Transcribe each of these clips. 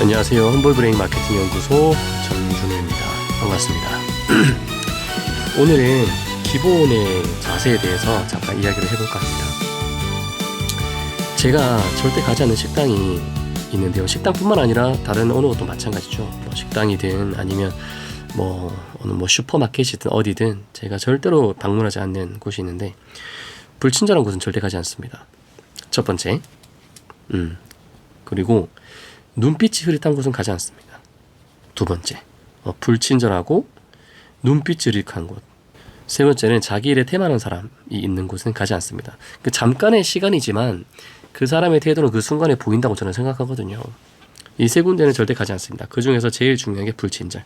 안녕하세요. 험블브레인 마케팅 연구소 정준우입니다. 반갑습니다. 오늘은 기본의 자세에 대해서 잠깐 이야기를 해볼까 합니다. 제가 절대 가지 않는 식당이 있는데요. 식당뿐만 아니라 다른 어느 것도 마찬가지죠. 뭐 식당이든 아니면 어느 슈퍼마켓이든 어디든 제가 절대로 방문하지 않는 곳이 있는데, 불친절한 곳은 절대 가지 않습니다. 첫 번째. 그리고 눈빛이 흐릿한 곳은 가지 않습니다. 두 번째, 불친절하고 눈빛이 흐릿한 곳. 세 번째는 자기 일에 태만한 사람이 있는 곳은 가지 않습니다. 그 잠깐의 시간이지만 그 사람의 태도는 그 순간에 보인다고 저는 생각하거든요. 이 세 군데는 절대 가지 않습니다. 그 중에서 제일 중요한 게 불친절,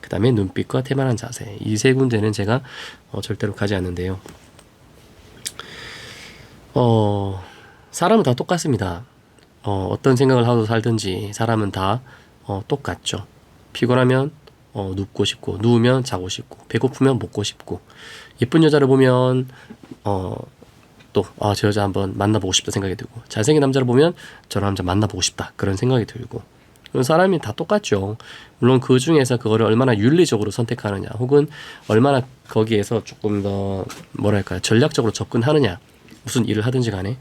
그 다음에 눈빛과 태만한 자세. 이 세 군데는 제가 절대로 가지 않는데요. 사람은 다 똑같습니다. 어떤 생각을 하고 살든지 사람은 다 똑같죠. 피곤하면 눕고 싶고, 누우면 자고 싶고, 배고프면 먹고 싶고, 예쁜 여자를 보면 저 여자 한번 만나보고 싶다 생각이 들고, 잘생긴 남자를 보면 저 남자 만나보고 싶다 그런 생각이 들고, 사람이 다 똑같죠. 물론 그 중에서 그거를 얼마나 윤리적으로 선택하느냐, 혹은 얼마나 거기에서 조금 더 전략적으로 접근하느냐, 무슨 일을 하든지 간에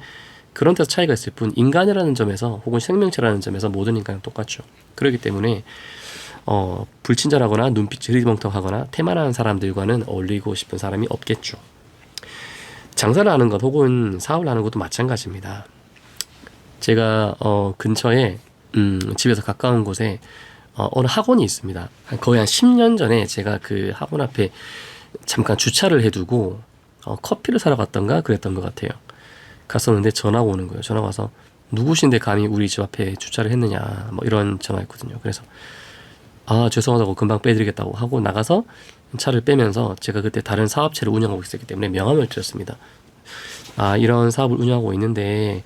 그런 데서 차이가 있을 뿐, 인간이라는 점에서 혹은 생명체라는 점에서 모든 인간은 똑같죠. 그렇기 때문에 불친절하거나 눈빛이 흐리멍텅하거나 태만한 사람들과는 어울리고 싶은 사람이 없겠죠. 장사를 하는 것 혹은 사업을 하는 것도 마찬가지입니다. 제가 근처에 집에서 가까운 곳에 어느 학원이 있습니다. 거의 한 10년 전에 제가 그 학원 앞에 잠깐 주차를 해두고 커피를 사러 갔던가 그랬던 것 같아요. 갔었는데 전화가 오는 거예요. 전화가 와서 누구신데 감히 우리 집 앞에 주차를 했느냐, 이런 전화였거든요. 그래서 죄송하다고 금방 빼드리겠다고 하고 나가서 차를 빼면서, 제가 그때 다른 사업체를 운영하고 있었기 때문에 명함을 드렸습니다. 이런 사업을 운영하고 있는데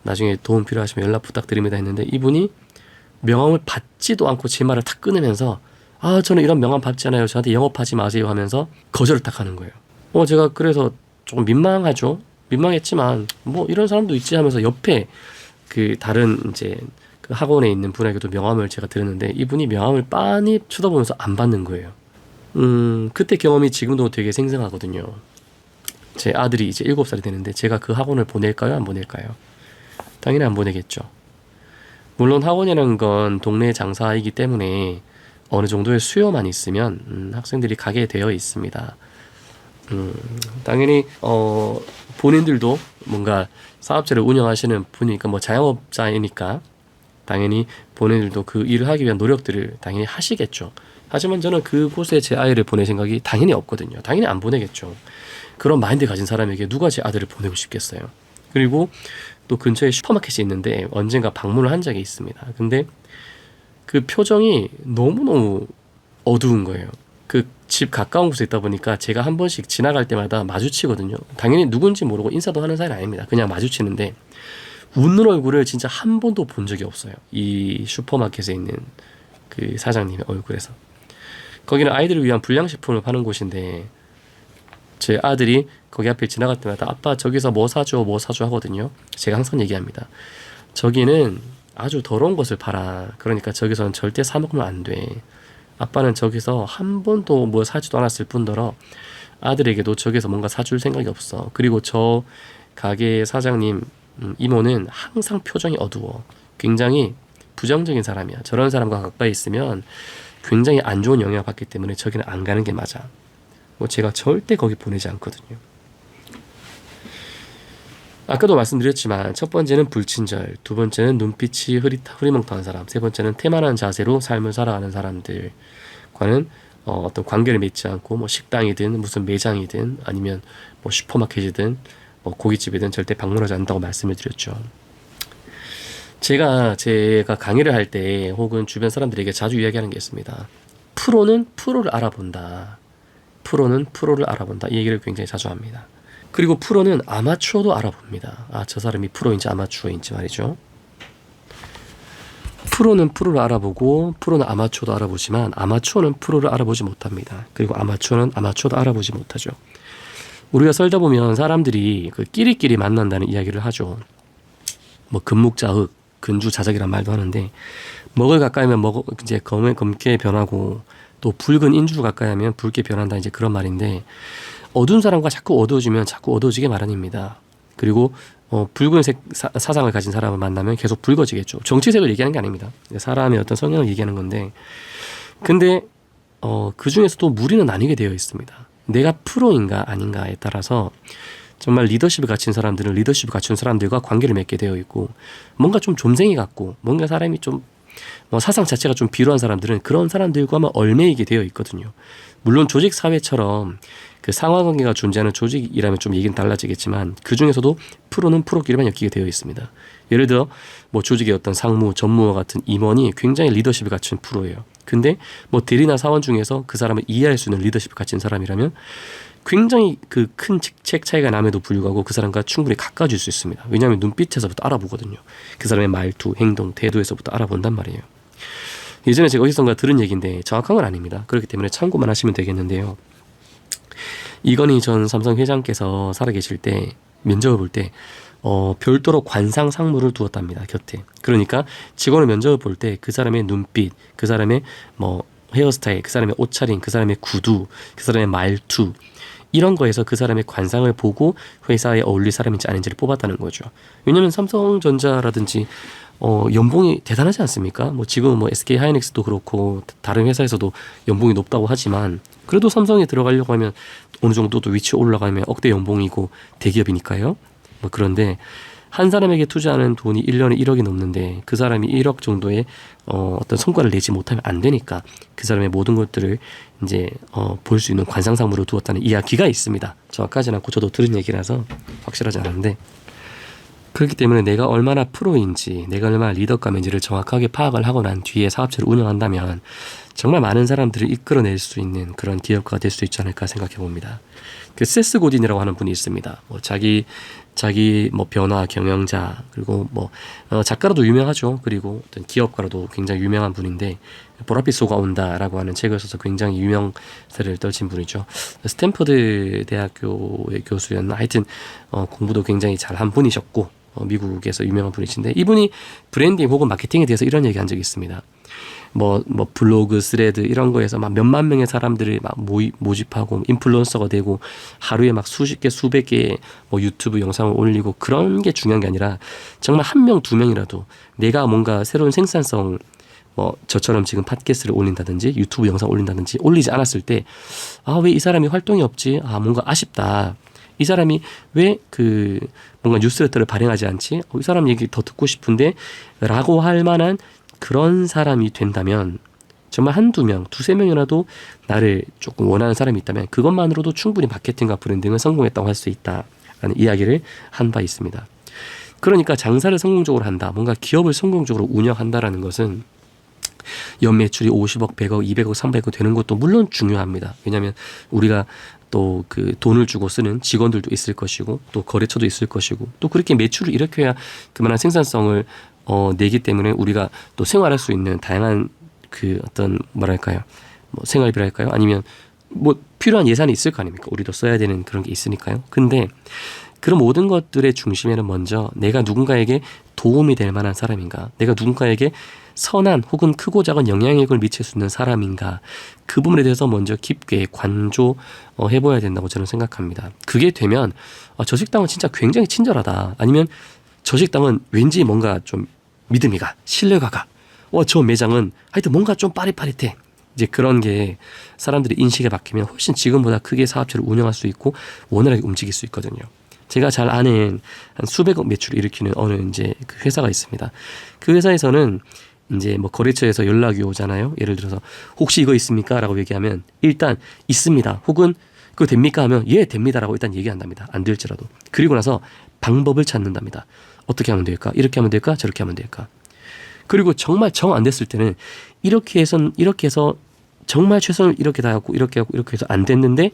나중에 도움 필요하시면 연락 부탁드립니다 했는데, 이분이 명함을 받지도 않고 제 말을 탁 끊으면서 저는 이런 명함 받지 않아요, 저한테 영업하지 마세요 하면서 거절을 딱 하는 거예요. 제가 그래서 조금 민망하죠. 민망했지만 이런 사람도 있지 하면서 옆에 그 다른 이제 그 학원에 있는 분에게도 명함을 제가 드렸는데, 이분이 명함을 빤히 쳐다보면서 안 받는 거예요. 그때 경험이 지금도 되게 생생하거든요. 제 아들이 이제 7살이 되는데 제가 그 학원을 보낼까요, 안 보낼까요? 당연히 안 보내겠죠. 물론 학원이라는 건 동네 장사이기 때문에 어느 정도의 수요만 있으면 학생들이 가게 되어 있습니다. 당연히 본인들도 뭔가 사업체를 운영하시는 분이니까, 자영업자이니까 당연히 본인들도 그 일을 하기 위한 노력들을 당연히 하시겠죠. 하지만 저는 그곳에 제 아이를 보낼 생각이 당연히 없거든요. 당연히 안 보내겠죠. 그런 마인드 가진 사람에게 누가 제 아들을 보내고 싶겠어요. 그리고 또 근처에 슈퍼마켓이 있는데 언젠가 방문을 한 적이 있습니다. 근데 그 표정이 너무너무 어두운 거예요. 그 집 가까운 곳에 있다 보니까 제가 한 번씩 지나갈 때마다 마주치거든요. 당연히 누군지 모르고 인사도 하는 사이는 아닙니다. 그냥 마주치는데 웃는 얼굴을 진짜 한 번도 본 적이 없어요. 이 슈퍼마켓에 있는 그 사장님의 얼굴에서. 거기는 아이들을 위한 불량식품을 파는 곳인데, 제 아들이 거기 앞에 지나갈 때마다 아빠 저기서 뭐 사줘 하거든요. 제가 항상 얘기합니다. 저기는 아주 더러운 것을 팔아. 그러니까 저기서는 절대 사 먹으면 안 돼. 아빠는 저기서 한 번도 뭐 사지도 않았을 뿐더러 아들에게도 저기서 뭔가 사줄 생각이 없어. 그리고 저 가게 사장님 이모는 항상 표정이 어두워. 굉장히 부정적인 사람이야. 저런 사람과 가까이 있으면 굉장히 안 좋은 영향을 받기 때문에 저기는 안 가는 게 맞아. 제가 절대 거기 보내지 않거든요. 아까도 말씀드렸지만 첫 번째는 불친절, 두 번째는 눈빛이 흐리멍텅한 사람, 세 번째는 태만한 자세로 삶을 살아가는 사람들과는 어떤 관계를 맺지 않고 식당이든 무슨 매장이든 아니면 슈퍼마켓이든 고깃집이든 절대 방문하지 않는다고 말씀을 드렸죠. 제가 강의를 할 때 혹은 주변 사람들에게 자주 이야기하는 게 있습니다. 프로는 프로를 알아본다. 프로는 프로를 알아본다. 이 얘기를 굉장히 자주 합니다. 그리고 프로는 아마추어도 알아봅니다. 저 사람이 프로인지 아마추어인지 말이죠. 프로는 프로를 알아보고 프로는 아마추어도 알아보지만 아마추어는 프로를 알아보지 못합니다. 그리고 아마추어는 아마추어도 알아보지 못하죠. 우리가 살다 보면 사람들이 그 끼리끼리 만난다는 이야기를 하죠. 뭐 금묵자흑, 근주자작이란 말도 하는데, 먹을 가까이 하면 이제 검게 변하고 또 붉은 인주를 가까이 하면 붉게 변한다 이제 그런 말인데 어두운 사람과 자꾸 어두워지면 자꾸 어두워지게 마련입니다. 그리고 붉은색 사상을 가진 사람을 만나면 계속 붉어지겠죠. 정치색을 얘기하는 게 아닙니다. 사람의 어떤 성향을 얘기하는 건데 근데 그 중에서도 무리는 나뉘게 되어 있습니다. 내가 프로인가 아닌가에 따라서 정말 리더십을 갖춘 사람들은 리더십을 갖춘 사람들과 관계를 맺게 되어 있고 뭔가 좀 좀생이 같고 뭔가 사람이 좀 사상 자체가 좀 비루한 사람들은 그런 사람들과만 얽매이게 되어 있거든요. 물론 조직 사회처럼 그 상하관계가 존재하는 조직이라면 좀 얘기는 달라지겠지만 그 중에서도 프로는 프로끼리만 엮이게 되어 있습니다. 예를 들어 조직의 어떤 상무, 전무와 같은 임원이 굉장히 리더십을 갖춘 프로예요. 근데 대리나 사원 중에서 그 사람을 이해할 수 있는 리더십을 갖춘 사람이라면 굉장히 그 큰 직책 차이가 남에도 불구하고 그 사람과 충분히 가까워질 수 있습니다. 왜냐하면 눈빛에서부터 알아보거든요. 그 사람의 말투, 행동, 태도에서부터 알아본단 말이에요. 예전에 제가 어디선가 들은 얘기인데 정확한 건 아닙니다. 그렇기 때문에 참고만 하시면 되겠는데요. 이건희 전 삼성 회장께서 살아계실 때 면접을 볼 때 별도로 관상 상무를 두었답니다. 곁에. 그러니까 직원을 면접을 볼 때 그 사람의 눈빛, 그 사람의 헤어스타일, 그 사람의 옷차림, 그 사람의 구두, 그 사람의 말투 이런 거에서 그 사람의 관상을 보고 회사에 어울릴 사람인지 아닌지를 뽑았다는 거죠. 왜냐하면 삼성전자라든지 연봉이 대단하지 않습니까? 지금은 SK 하이닉스도 그렇고 다른 회사에서도 연봉이 높다고 하지만 그래도 삼성에 들어가려고 하면 어느 정도 또 위치에 올라가면 억대 연봉이고 대기업이니까요. 그런데 한 사람에게 투자하는 돈이 1년에 1억이 넘는데 그 사람이 1억 정도의 어떤 성과를 내지 못하면 안 되니까 그 사람의 모든 것들을 이제 볼 수 있는 관상상무로 두었다는 이야기가 있습니다. 정확하진 않고 저도 들은 얘기라서 확실하지 않은데 그렇기 때문에 내가 얼마나 프로인지 내가 얼마나 리더감인지를 정확하게 파악을 하고 난 뒤에 사업체를 운영한다면 정말 많은 사람들을 이끌어낼 수 있는 그런 기업가가 될 수 있지 않을까 생각해 봅니다. 그 세스 고딘이라고 하는 분이 있습니다. 자기 변화 경영자 그리고 작가로도 유명하죠. 그리고 어떤 기업가로도 굉장히 유명한 분인데 보랏빛 쏘가 온다라고 하는 책을 써서 굉장히 유명세를 떨친 분이죠. 스탠퍼드 대학교의 교수였나 하여튼 공부도 굉장히 잘한 분이셨고 미국에서 유명한 분이신데 이분이 브랜딩 혹은 마케팅에 대해서 이런 얘기 한 적이 있습니다. 블로그, 스레드 이런 거에서 막 몇만 명의 사람들을 막 모집하고 인플루언서가 되고 하루에 막 수십 개, 수백 개의 유튜브 영상을 올리고 그런 게 중요한 게 아니라 정말 한 명, 두 명이라도 내가 뭔가 새로운 생산성 저처럼 지금 팟캐스트를 올린다든지 유튜브 영상 올린다든지 올리지 않았을 때 왜 이 사람이 활동이 없지? 뭔가 아쉽다. 이 사람이 왜 뭔가 뉴스레터를 발행하지 않지? 이 사람 얘기 더 듣고 싶은데 라고 할 만한 그런 사람이 된다면 정말 한두 명, 두세 명이라도 나를 조금 원하는 사람이 있다면 그것만으로도 충분히 마케팅과 브랜딩은 성공했다고 할 수 있다라는 이야기를 한 바 있습니다. 그러니까 장사를 성공적으로 한다, 뭔가 기업을 성공적으로 운영한다라는 것은 연매출이 50억, 100억, 200억, 300억 되는 것도 물론 중요합니다. 왜냐하면 우리가 또 그 돈을 주고 쓰는 직원들도 있을 것이고 또 거래처도 있을 것이고 또 그렇게 매출을 일으켜야 그만한 생산성을 내기 때문에 우리가 또 생활할 수 있는 다양한 그 어떤 생활비랄까요? 아니면 필요한 예산이 있을 거 아닙니까? 우리도 써야 되는 그런 게 있으니까요. 근데 그런 모든 것들의 중심에는 먼저 내가 누군가에게 도움이 될 만한 사람인가? 내가 누군가에게 선한 혹은 크고 작은 영향력을 미칠 수 있는 사람인가? 그 부분에 대해서 먼저 깊게 관조해봐야 된다고 저는 생각합니다. 그게 되면 저 식당은 진짜 굉장히 친절하다. 아니면 저 식당은 왠지 뭔가 좀 믿음이 가, 신뢰가 가. 저 매장은 하여튼 뭔가 좀 빠릿빠릿해. 이제 그런 게 사람들의 인식에 박히면 훨씬 지금보다 크게 사업체를 운영할 수 있고 원활하게 움직일 수 있거든요. 제가 잘 아는 한 수백억 매출을 일으키는 어느 이제 그 회사가 있습니다. 그 회사에서는 이제 거래처에서 연락이 오잖아요. 예를 들어서 혹시 이거 있습니까? 라고 얘기하면 일단 있습니다. 혹은 그거 됩니까? 하면 예, 됩니다라고 일단 얘기한답니다. 안 될지라도. 그리고 나서 방법을 찾는답니다. 어떻게 하면 될까? 이렇게 하면 될까? 저렇게 하면 될까? 그리고 정말 정 안 됐을 때는 이렇게 해서 정말 최선을 이렇게 다하고 이렇게 하고 이렇게 해서 안 됐는데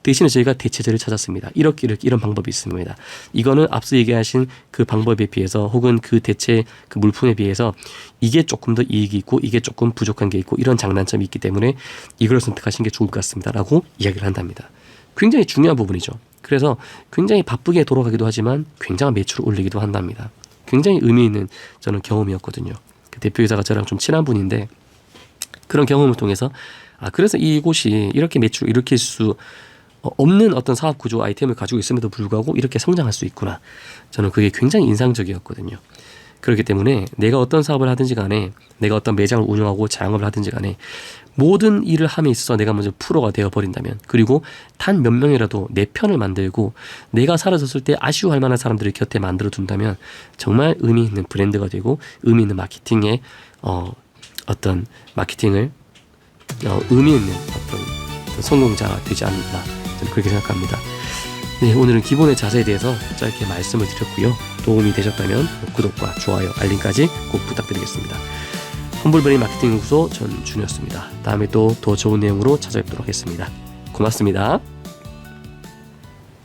대신에 저희가 대체제를 찾았습니다. 이렇게 이런 방법이 있습니다. 이거는 앞서 얘기하신 그 방법에 비해서 혹은 그 대체 그 물품에 비해서 이게 조금 더 이익이 있고 이게 조금 부족한 게 있고 이런 장단점이 있기 때문에 이걸 선택하시는 게 좋을 것 같습니다. 라고 이야기를 한답니다. 굉장히 중요한 부분이죠. 그래서 굉장히 바쁘게 돌아가기도 하지만 굉장한 매출을 올리기도 한답니다. 굉장히 의미 있는 저는 경험이었거든요. 그 대표이사가 저랑 좀 친한 분인데 그런 경험을 통해서 그래서 이곳이 이렇게 매출 일으킬 수 없는 어떤 사업 구조 아이템을 가지고 있음에도 불구하고 이렇게 성장할 수 있구나. 저는 그게 굉장히 인상적이었거든요. 그렇기 때문에 내가 어떤 사업을 하든지 간에 내가 어떤 매장을 운영하고 자영업을 하든지 간에 모든 일을 함에 있어서 내가 먼저 프로가 되어버린다면 그리고 단 몇 명이라도 내 편을 만들고 내가 사라졌을 때 아쉬워할 만한 사람들을 곁에 만들어 둔다면 정말 의미 있는 브랜드가 되고 의미 있는 마케팅의 어떤 마케팅을 의미 있는 어떤 성공자가 되지 않나 저는 그렇게 생각합니다. 네, 오늘은 기본의 자세에 대해서 짧게 말씀을 드렸고요. 도움이 되셨다면 구독과 좋아요, 알림까지 꼭 부탁드리겠습니다. 험블브레인 마케팅 연구소 전준이었습니다. 다음에 또 더 좋은 내용으로 찾아뵙도록 하겠습니다. 고맙습니다.